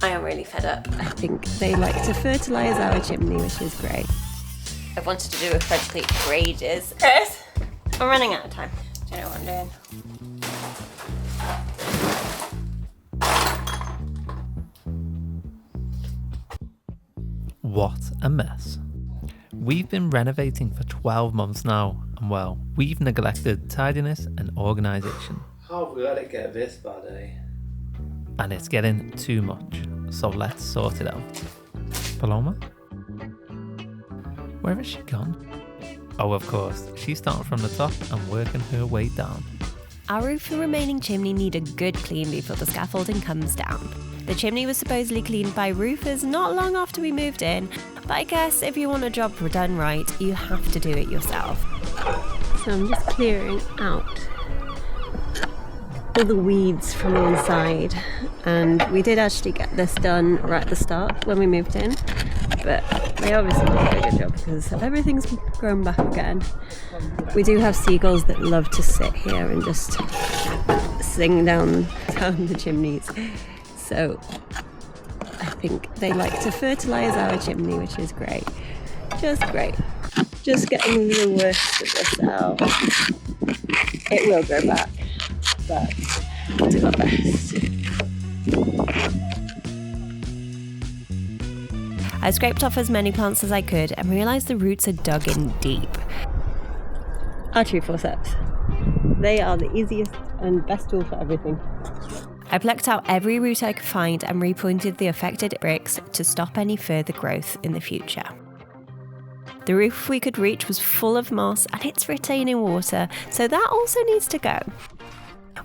I am really fed up. I think they like to fertilise our chimney, which is great. I've wanted to do a French Cleat for ages. Chris, I'm running out of time. Do you know what I'm doing? What a mess. We've been renovating for 12 months now, and well, we've neglected tidiness and organisation. How have we let it get this bad, eh? And it's getting too much, so let's sort it out. Paloma? Where has she gone? Oh, of course, she's starting from the top and working her way down. Our roof and remaining chimney need a good clean before the scaffolding comes down. The chimney was supposedly cleaned by roofers not long after we moved in, but I guess if you want a job done right, you have to do it yourself. So I'm just clearing out all the weeds from the inside, and we did actually get this done right at the start when we moved in, but they obviously did a good job because everything's grown back again. We do have seagulls that love to sit here and just sing down the chimneys, so I think they like to fertilise our chimney, which is great. Just great. Just getting the worst of this out. It will grow back, but we'll do our best. I scraped off as many plants as I could and realised the roots are dug in deep. Our tree forceps. They are the easiest and best tool for everything. I plucked out every root I could find and repointed the affected bricks to stop any further growth in the future. The roof we could reach was full of moss and it's retaining water, so that also needs to go.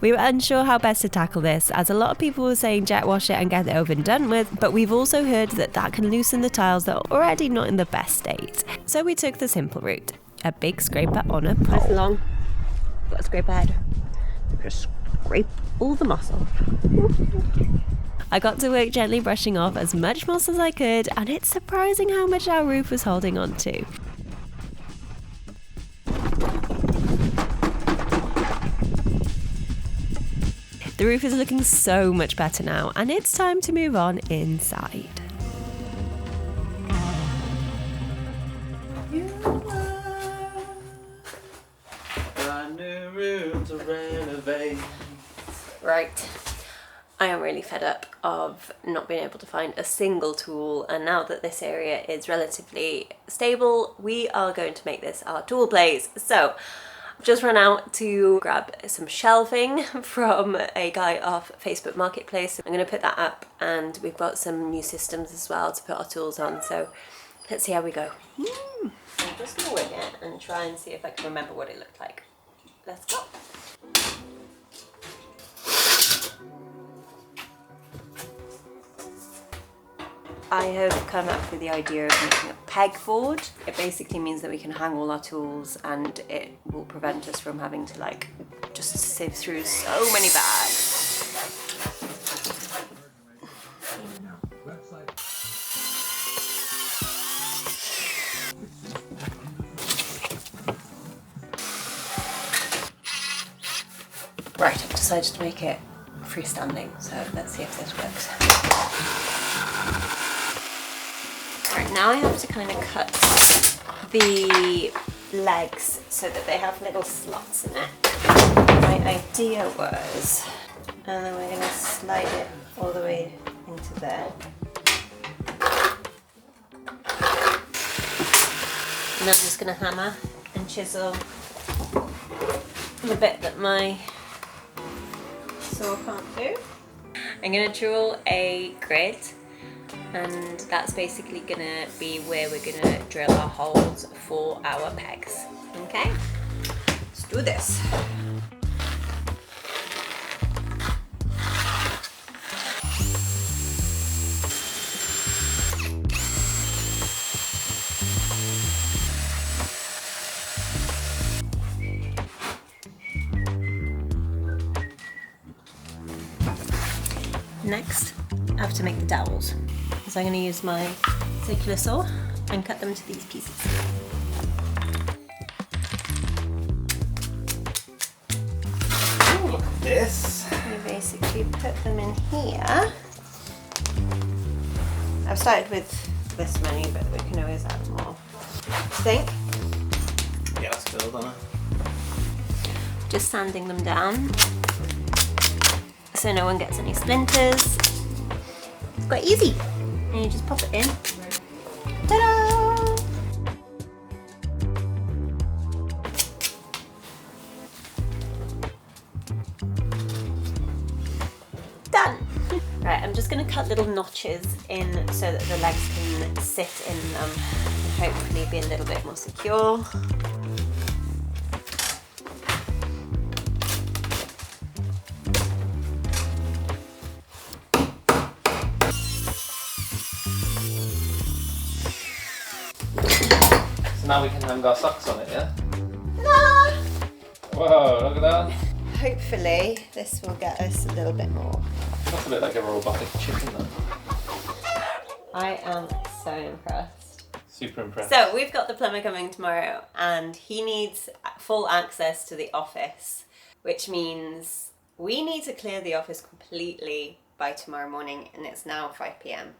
We were unsure how best to tackle this, as a lot of people were saying jet wash it and get it over and done with, but we've also heard that can loosen the tiles that are already not in the best state. So we took the simple route, a big scraper on a pole. Nice and long, got a scraper head. Just scrape all the moss off. I got to work gently brushing off as much moss as I could, and it's surprising how much our roof was holding on to. The roof is looking so much better now, and it's time to move on inside. Brand new room to renovate. Right. I am really fed up of not being able to find a single tool, and now that this area is relatively stable, we are going to make this our tool place. So I've just run out to grab some shelving from a guy off Facebook Marketplace. I'm going to put that up, and we've got some new systems as well to put our tools on, so let's see how we go. I'm just going to wing it and try and see if I can remember what it looked like. Let's go. I have come up with the idea of making a pegboard. It basically means that we can hang all our tools, and it will prevent us from having to just sift through so many bags. Right, I've decided to make it freestanding, so let's see if this works. Right, now I have to kind of cut the legs so that they have little slots in it. My idea was, and then we're going to slide it all the way into there. And I'm just going to hammer and chisel the bit that my saw can't do. I'm going to draw a grid, and that's basically going to be where we're going to drill our holes for our pegs. Okay, let's do this. Next, I have to make the dowels. So I'm going to use my circular saw and cut them to these pieces. Ooh, look at this. We basically put them in here. I've started with this many, but we can always add more. Think? Yeah, that's good, isn't it? Just sanding them down so no one gets any splinters. It's quite easy. And you just pop it in. Ta-da! Done! Right, I'm just going to cut little notches in so that the legs can sit in them and hopefully be a little bit more secure. So now we can hang our socks on it, yeah? Ah! Whoa, look at that. Hopefully this will get us a little bit more. That's a bit like a robotic chicken then. I am so impressed. Super impressed. So we've got the plumber coming tomorrow and he needs full access to the office, which means we need to clear the office completely by tomorrow morning, and it's now 5 p.m.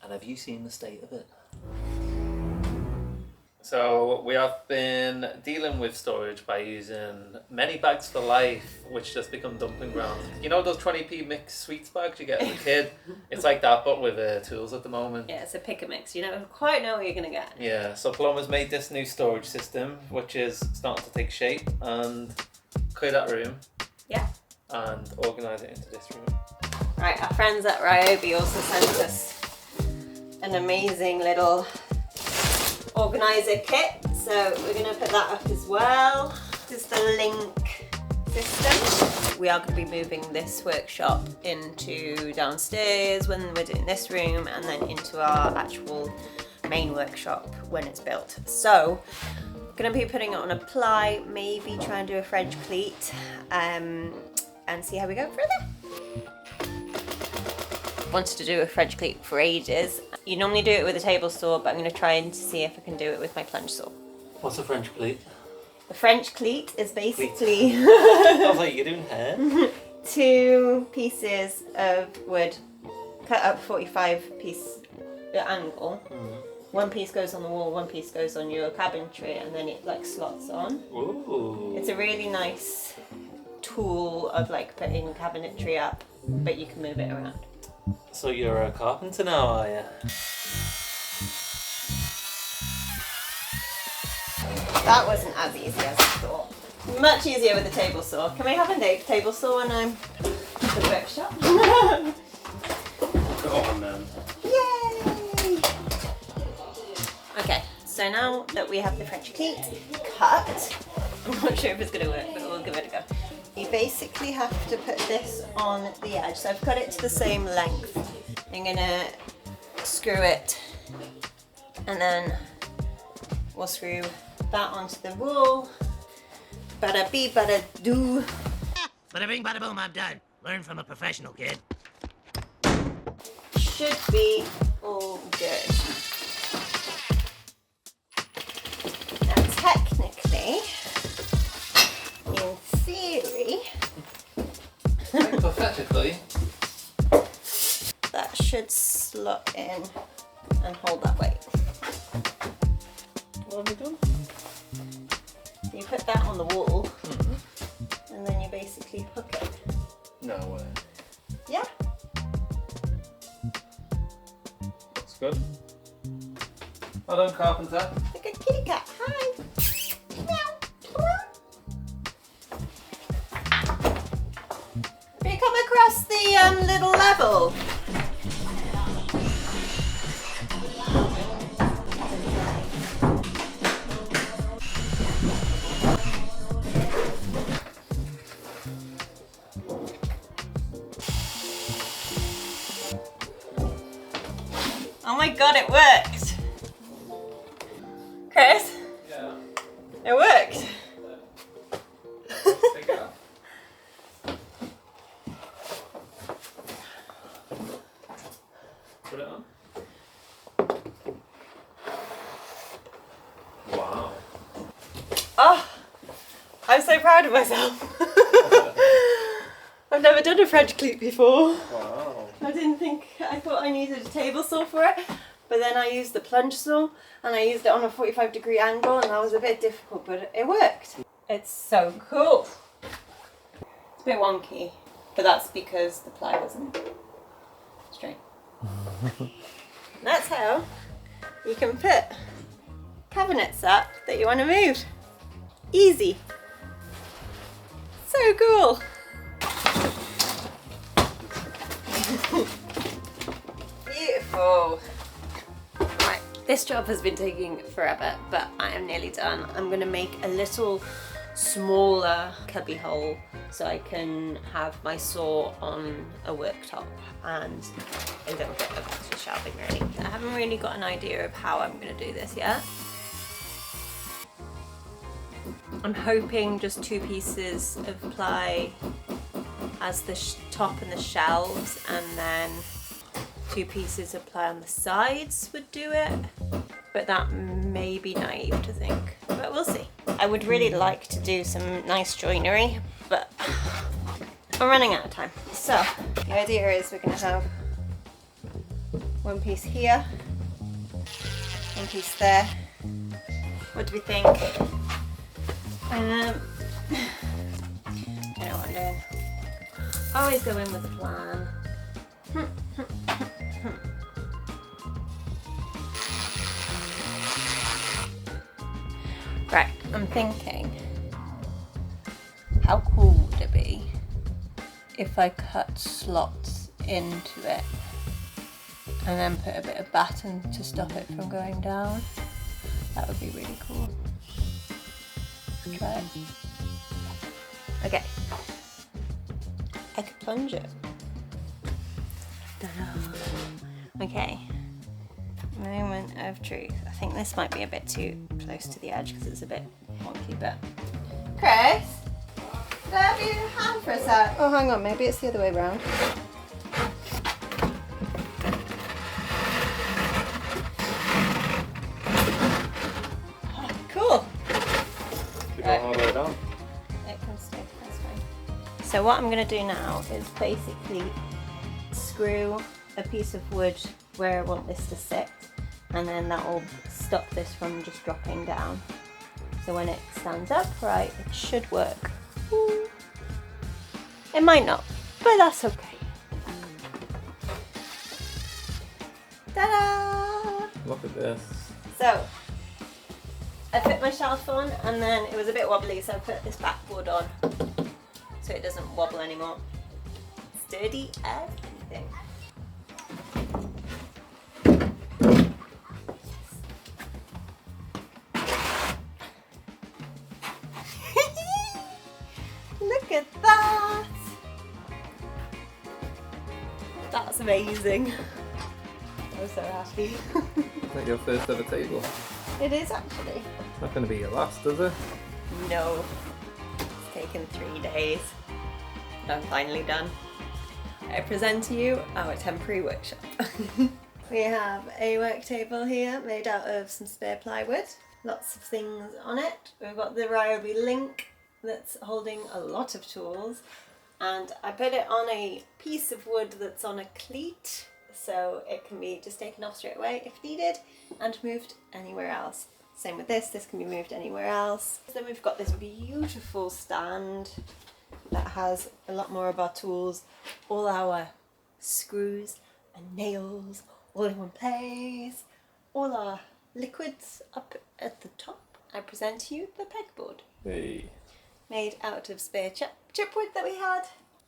And have you seen the state of it? So we have been dealing with storage by using many bags for life, which just become dumping grounds. You know those 20p mixed sweets bags you get as a kid? It's like that, but with tools at the moment. Yeah, it's a pick a mix. You never quite know what you're going to get. Yeah, so Paloma's made this new storage system, which is starting to take shape, and clear that room. Yeah. And organise it into this room. Right, our friends at Ryobi also sent us an amazing little organizer kit, so we're going to put that up as well. This is the link system. We are going to be moving this workshop into downstairs when we're doing this room, and then into our actual main workshop when it's built. So going to be putting it on a ply, maybe try and do a French cleat, and see how we go further. Wanted to do a French cleat for ages. You normally do it with a table saw, but I'm going to try and see if I can do it with my plunge saw. What's a French cleat? The French cleat is basically I was like, you're doing hair? 2 pieces of wood cut up 45 piece angle. One piece goes on the wall, one piece goes on your cabinetry, and then it like slots on. Ooh. It's a really nice tool of like putting cabinetry up, but you can move it around. So you're a carpenter now, are you? That wasn't as easy as I thought. Much easier with a table saw. Can we have a table saw when I'm at the workshop? Go on then. Yay! Okay, so now that we have the French cleat cut, I'm not sure if it's going to work, but we'll give it a go. You basically have to put this on the edge. So I've cut it to the same length. I'm going to screw it, and then we'll screw that onto the wall. Bada bee, bada do. Bada bing, bada boom, I'm done. Learn from a professional, kid. Should be all good. Now technically, in theory, Hypothetically. that should slot in and hold that weight. What have we done? You put that on the wall, and then you basically hook it. No way. Yeah. Looks good. Well done, carpenter. Like a kitty cat. Hi. Meow. Have you come across the little level? Oh my god, it worked! Chris? Yeah. It worked! Take it off. Put it on. Wow. Oh, I'm so proud of myself. I've never done a French cleat before. Wow. I thought I needed a table saw for it, but then I used the plunge saw and I used it on a 45-degree angle, and that was a bit difficult, but it worked. It's so cool. It's a bit wonky, but that's because the ply wasn't straight. That's how you can put cabinets up that you want to move. Easy. So cool. Beautiful. Right, this job has been taking forever, but I am nearly done. I'm going to make a little smaller cubby hole so I can have my saw on a worktop and a little bit of extra shelving really. I haven't really got an idea of how I'm going to do this yet. I'm hoping just 2 pieces of ply as the top and the shelves, and then 2 pieces of ply on the sides would do it, but that may be naive to think, but we'll see. I would really like to do some nice joinery, but I'm running out of time. So the idea is we're going to have 1 piece here, 1 piece there. What do we think? I don't know what I'm doing. Always go in with a plan. Right, I'm thinking, how cool would it be if I cut slots into it and then put a bit of batten to stop it from going down? That would be really cool. Let's try it. Okay. I could plunge it. Ta-da. Okay. Moment of truth. I think this might be a bit too close to the edge because it's a bit wonky, but... Chris? Can I have your hand for a sec? Oh, hang on, maybe it's the other way around. Cool. Keep it all the way down. It can stay, that's fine. So what I'm going to do now is basically screw a piece of wood where I want this to sit, and then that will stop this from just dropping down. So when it stands upright, it should work. It might not, but that's okay. Ta-da! Look at this. So I put my shelf on, and then it was a bit wobbly, so I put this backboard on so it doesn't wobble anymore. Sturdy as anything. Look at that! That's amazing. I'm so happy. Is that your first ever table? It is actually. It's not going to be your last, is it? No. It's taken 3 days. But I'm finally done. I present to you our temporary workshop. We have a work table here made out of some spare plywood. Lots of things on it. We've got the Ryobi link that's holding a lot of tools, and I put it on a piece of wood that's on a cleat so it can be just taken off straight away if needed and moved anywhere else. Same with this can be moved anywhere else. Then we've got this beautiful stand that has a lot more of our tools, all our screws and nails all in one place, all our liquids up at the top. I present to you the pegboard. Hey. Made out of spare chipwood that we had,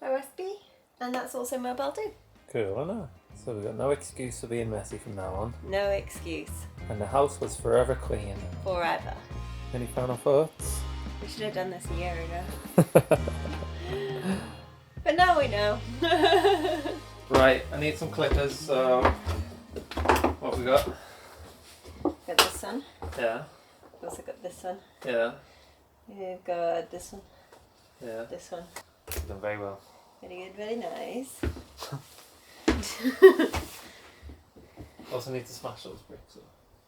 OSB, and that's also mobile too. Cool, I know. So we've got no excuse for being messy from now on. No excuse. And the house was forever clean. Forever. Any final thoughts? We should have done this a year ago. But now we know. Right, I need some clippers, so what have we got? Got this one. Yeah. We've also got this one. Yeah. We've got this one. Yeah. This one. You've done very well. Very good, very nice. Also need to smash those bricks up.